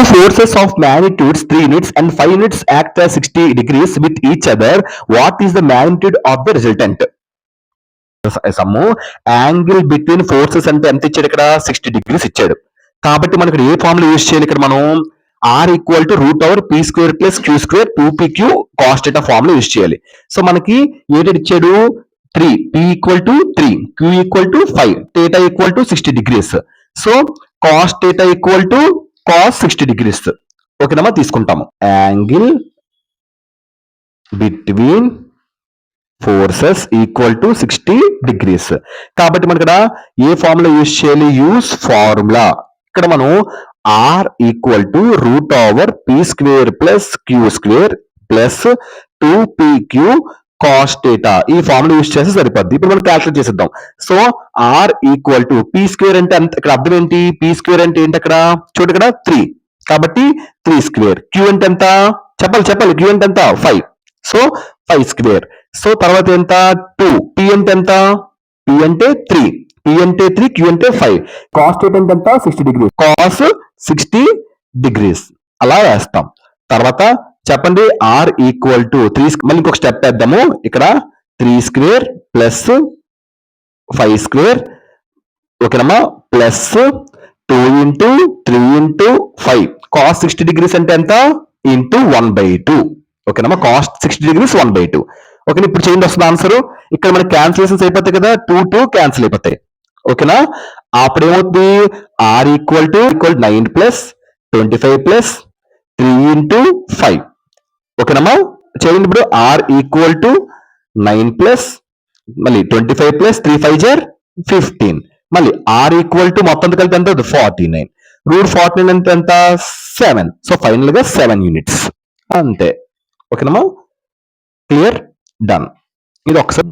forces of magnitudes 3 units and 5 units act as 60 degrees with each other, what is the magnitude of the resultant? Sum angle between forces అంటే ఎంత ఇచ్చాడు ఇక్కడ 60 degrees ఇచ్చాడు. కాబట్టి మనకి ఏ formula use చేయాలి ఇక్కడ మనం r equal to root over P square plus Q square 2pq cos theta formula use చేయాలి. సో మనకి ఏంటి ఇచ్చాడు 3 p equal to 3 q equal to 5 theta equal to 60 degrees. So cos theta equal to cos 60 degrees ఓకేనమ్మా తీసుకుంటాము. Angle between forces equal to 60 degrees. కాబట్టి మనం ఇక్కడ ఏ ఫార్ములా యూజ్ చేయాలి యూజ్ ఫార్ములా. ఇక్కడ మనం r equal to root over P square plus Q square plus 2pq cos theta ఈ ఫార్ములా యూజ్ చేస్తే సరిపోద్ది. ఇప్పుడు మనం క్యాల్కులేట్ చేసేద్దాం. So r equal to P square అంటే ఇక్కడ అర్థం ఏంటి పీ స్క్వేర్ అంటే ఏంటి అక్కడ చూడు ఇక్కడ 3 కాబట్టి 3 స్క్వేర్ q అంటే ఎంత చెప్పాలి q అంటే ఎంత 5 సో 5 స్క్వేర్. సో తర్వాత ఎంత 2 p అంటే ఎంత p అంటే 3 p అంటే 3 q అంటే 5 కాస్ థీటా అంటే ఎంత 60 degrees కాస్ 60 degrees అలా వేస్తాం. తర్వాత చెప్పండి r ఈక్వల్ టు 3 మళ్ళీ ఇంకొక స్టెప్ వేద్దాము. ఇక్కడ 3 స్క్వేర్ ప్లస్ 5 స్క్వేర్ ఓకేనమ్మా plus 2 into 3 into 5 cos 60 degrees అంటే ఎంత ఇంటూ 1/2 ఓకేనమ్మా కాస్ 60 degrees 1/2. ఓకే ఇప్పుడు చేంజ్ వస్తుంది ఆన్సర్. ఇక్కడ మనకి క్యాన్సిలేషన్స్ అయిపోతాయి కదా 2 క్యాన్సిల్ అయిపోతాయి ఓకేనా. అప్పుడు ఏమవుతుంది r equal to 9 plus 25 plus 3 into 5 ఓకేనమ్మా చేయండి. ఇప్పుడు r ఈక్వల్ టు 9 ప్లస్ మళ్ళీ 25 ప్లస్ 3 5 జర్ 15 మళ్ళీ r ఈక్వల్ టు మొత్తం కలిపి ఎంత 49 రూట్ 49 అంటే ఎంత 7. సో ఫైనల్ గా 7 యూనిట్స్ అంతే ఓకేనమ్మా క్లియర్ డన్. ఇది ఒకసారి